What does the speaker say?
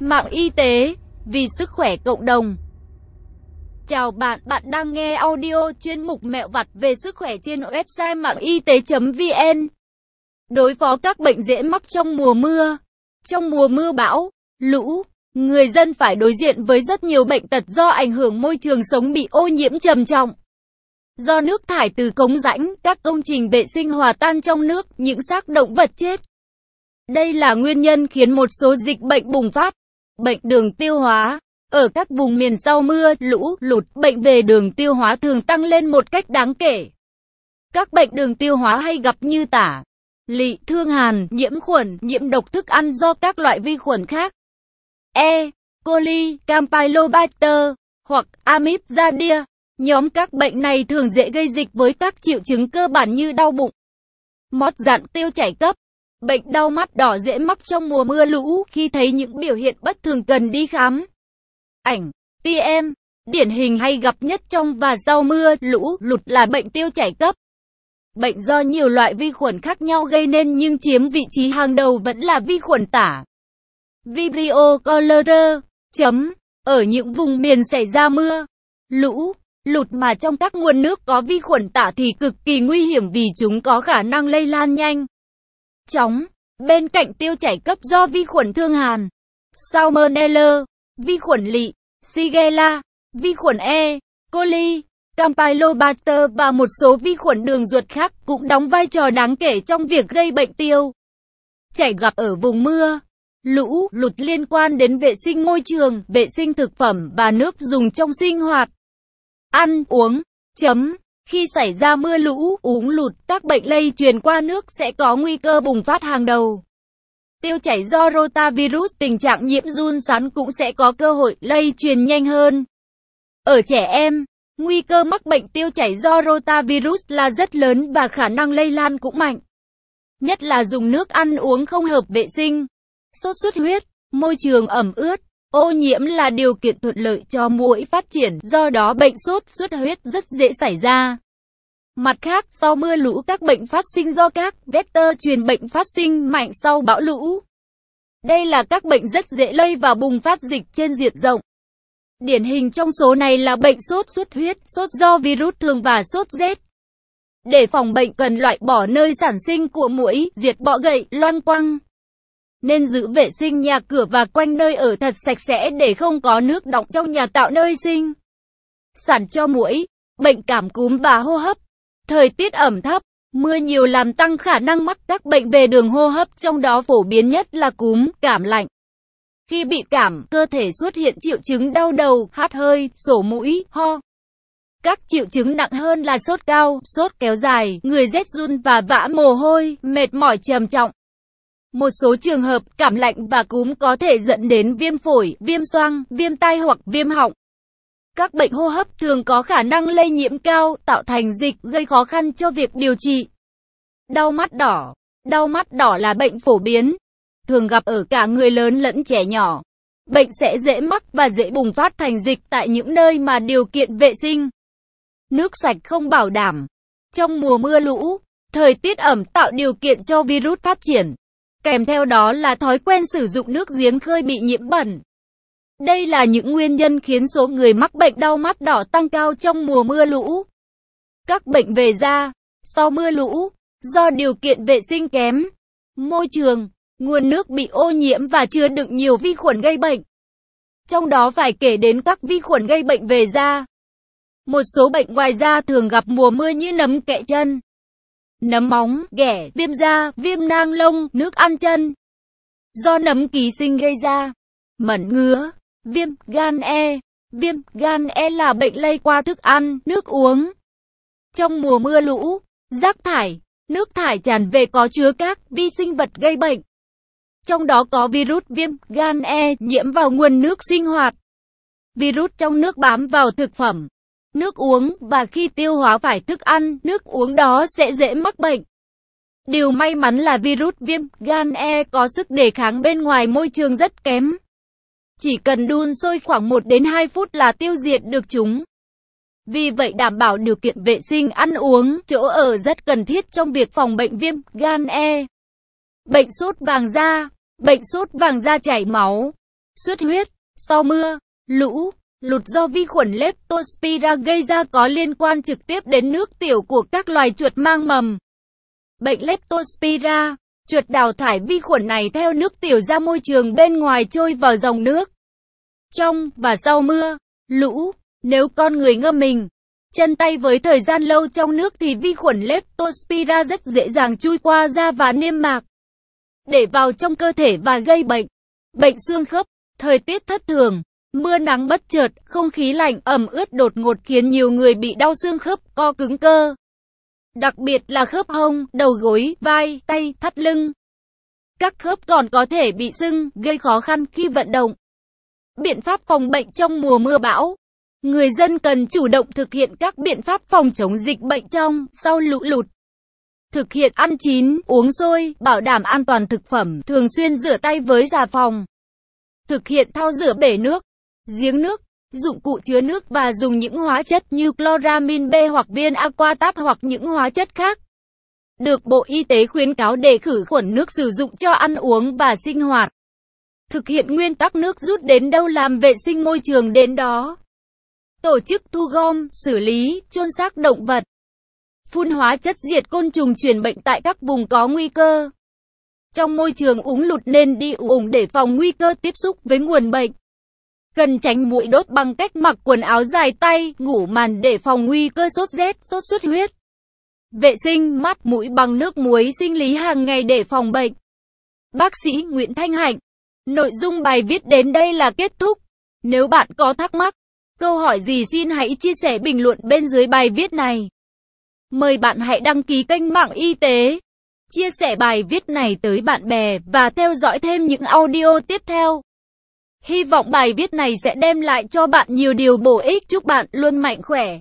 Mạng y tế, vì sức khỏe cộng đồng. Chào bạn, bạn đang nghe audio chuyên mục mẹo vặt về sức khỏe trên website mạng y tế.vn. Đối phó các bệnh dễ mắc trong mùa mưa. Trong mùa mưa bão, lũ, người dân phải đối diện với rất nhiều bệnh tật do ảnh hưởng môi trường sống bị ô nhiễm trầm trọng. Do nước thải từ cống rãnh, các công trình vệ sinh hòa tan trong nước, những xác động vật chết. Đây là nguyên nhân khiến một số dịch bệnh bùng phát. Bệnh đường tiêu hóa. Ở các vùng miền sau mưa, lũ, lụt, bệnh về đường tiêu hóa thường tăng lên một cách đáng kể. Các bệnh đường tiêu hóa hay gặp như tả, lị, thương hàn, nhiễm khuẩn, nhiễm độc thức ăn do các loại vi khuẩn khác, E. coli, Campylobacter, hoặc Amibzadia. Nhóm các bệnh này thường dễ gây dịch với các triệu chứng cơ bản như đau bụng, mót dạn, tiêu chảy cấp. Bệnh đau mắt đỏ dễ mắc trong mùa mưa lũ, khi thấy những biểu hiện bất thường cần đi khám. Ảnh, TM, điển hình hay gặp nhất trong và sau mưa lũ, lụt là bệnh tiêu chảy cấp. Bệnh do nhiều loại vi khuẩn khác nhau gây nên nhưng chiếm vị trí hàng đầu vẫn là vi khuẩn tả, Vibrio cholerae. Ở những vùng miền xảy ra mưa, lũ, lụt mà trong các nguồn nước có vi khuẩn tả thì cực kỳ nguy hiểm vì chúng có khả năng lây lan nhanh chóng. Bên cạnh tiêu chảy cấp do vi khuẩn thương hàn, Salmonella, vi khuẩn lị, Shigella, vi khuẩn E. coli, Campylobacter và một số vi khuẩn đường ruột khác cũng đóng vai trò đáng kể trong việc gây bệnh tiêu chảy gặp ở vùng mưa, lũ, lụt liên quan đến vệ sinh môi trường, vệ sinh thực phẩm và nước dùng trong sinh hoạt, ăn, uống. Khi xảy ra mưa lũ, úng lụt, các bệnh lây truyền qua nước sẽ có nguy cơ bùng phát hàng đầu. Tiêu chảy do rotavirus, tình trạng nhiễm giun sán cũng sẽ có cơ hội lây truyền nhanh hơn. Ở trẻ em, nguy cơ mắc bệnh tiêu chảy do rotavirus là rất lớn và khả năng lây lan cũng mạnh. Nhất là dùng nước ăn uống không hợp vệ sinh. Sốt xuất huyết, môi trường ẩm ướt, ô nhiễm là điều kiện thuận lợi cho muỗi phát triển, do đó bệnh sốt xuất huyết rất dễ xảy ra. Mặt khác, sau mưa lũ các bệnh phát sinh do các vector truyền bệnh phát sinh mạnh sau bão lũ. Đây là các bệnh rất dễ lây và bùng phát dịch trên diện rộng. Điển hình trong số này là bệnh sốt xuất huyết, sốt do virus thường và sốt rét. Để phòng bệnh cần loại bỏ nơi sản sinh của muỗi, diệt bọ gậy, loang quăng. Nên giữ vệ sinh nhà cửa và quanh nơi ở thật sạch sẽ để không có nước đọng trong nhà tạo nơi sinh sản cho muỗi. Bệnh cảm cúm và hô hấp. Thời tiết ẩm thấp, mưa nhiều làm tăng khả năng mắc các bệnh về đường hô hấp, trong đó phổ biến nhất là cúm, cảm lạnh. Khi bị cảm, cơ thể xuất hiện triệu chứng đau đầu, hắt hơi, sổ mũi, ho. Các triệu chứng nặng hơn là sốt cao, sốt kéo dài, người rét run và vã mồ hôi, mệt mỏi trầm trọng. Một số trường hợp cảm lạnh và cúm có thể dẫn đến viêm phổi, viêm xoang, viêm tai hoặc viêm họng. Các bệnh hô hấp thường có khả năng lây nhiễm cao, tạo thành dịch, gây khó khăn cho việc điều trị. Đau mắt đỏ. Đau mắt đỏ là bệnh phổ biến, thường gặp ở cả người lớn lẫn trẻ nhỏ. Bệnh sẽ dễ mắc và dễ bùng phát thành dịch tại những nơi mà điều kiện vệ sinh, nước sạch không bảo đảm. Trong mùa mưa lũ, thời tiết ẩm tạo điều kiện cho virus phát triển. Kèm theo đó là thói quen sử dụng nước giếng khơi bị nhiễm bẩn. Đây là những nguyên nhân khiến số người mắc bệnh đau mắt đỏ tăng cao trong mùa mưa lũ. Các bệnh về da, sau mưa lũ, do điều kiện vệ sinh kém, môi trường, nguồn nước bị ô nhiễm và chứa đựng nhiều vi khuẩn gây bệnh. Trong đó phải kể đến các vi khuẩn gây bệnh về da. Một số bệnh ngoài da thường gặp mùa mưa như nấm kẹ chân, nấm móng, ghẻ, viêm da, viêm nang lông, nước ăn chân do nấm ký sinh gây ra, mẩn ngứa, viêm gan E. Viêm gan E là bệnh lây qua thức ăn, nước uống. Trong mùa mưa lũ, rác thải, nước thải tràn về có chứa các vi sinh vật gây bệnh. Trong đó có virus viêm gan E nhiễm vào nguồn nước sinh hoạt. Virus trong nước bám vào thực phẩm, nước uống và khi tiêu hóa phải thức ăn, nước uống đó sẽ dễ mắc bệnh. Điều may mắn là virus viêm gan E có sức đề kháng bên ngoài môi trường rất kém. Chỉ cần đun sôi khoảng 1 đến 2 phút là tiêu diệt được chúng. Vì vậy đảm bảo điều kiện vệ sinh ăn uống, chỗ ở rất cần thiết trong việc phòng bệnh viêm gan E. Bệnh sốt vàng da. Bệnh sốt vàng da chảy máu. xuất huyết, sau mưa, lũ, lụt do vi khuẩn Leptospira gây ra có liên quan trực tiếp đến nước tiểu của các loài chuột mang mầm. Bệnh Leptospira, chuột đào thải vi khuẩn này theo nước tiểu ra môi trường bên ngoài trôi vào dòng nước. Trong và sau mưa, lũ, nếu con người ngâm mình, chân tay với thời gian lâu trong nước thì vi khuẩn Leptospira rất dễ dàng chui qua da và niêm mạc, để vào trong cơ thể và gây bệnh. Bệnh xương khớp, thời tiết thất thường, mưa nắng bất chợt, không khí lạnh ẩm ướt đột ngột khiến nhiều người bị đau xương khớp, co cứng cơ. Đặc biệt là khớp hông, đầu gối, vai, tay, thắt lưng. Các khớp còn có thể bị sưng, gây khó khăn khi vận động. Biện pháp phòng bệnh trong mùa mưa bão. Người dân cần chủ động thực hiện các biện pháp phòng chống dịch bệnh trong, sau lũ lụt. Thực hiện ăn chín, uống sôi, bảo đảm an toàn thực phẩm, thường xuyên rửa tay với xà phòng. Thực hiện thao rửa bể nước, giếng nước, dụng cụ chứa nước và dùng những hóa chất như chloramin B hoặc viên Aquatab hoặc những hóa chất khác được Bộ Y tế khuyến cáo để khử khuẩn nước sử dụng cho ăn uống và sinh hoạt. Thực hiện nguyên tắc nước rút đến đâu làm vệ sinh môi trường đến đó. Tổ chức thu gom, xử lý, chôn xác động vật. Phun hóa chất diệt côn trùng truyền bệnh tại các vùng có nguy cơ. Trong môi trường úng lụt nên đi ủng để phòng nguy cơ tiếp xúc với nguồn bệnh. Cần tránh muỗi đốt bằng cách mặc quần áo dài tay, ngủ màn để phòng nguy cơ sốt rét, sốt xuất huyết. Vệ sinh mắt mũi bằng nước muối sinh lý hàng ngày để phòng bệnh. Bác sĩ Nguyễn Thanh Hạnh. Nội dung bài viết đến đây là kết thúc. Nếu bạn có thắc mắc, câu hỏi gì xin hãy chia sẻ bình luận bên dưới bài viết này. Mời bạn hãy đăng ký kênh Mạng Y tế, chia sẻ bài viết này tới bạn bè và theo dõi thêm những audio tiếp theo. Hy vọng bài viết này sẽ đem lại cho bạn nhiều điều bổ ích. Chúc bạn luôn mạnh khỏe.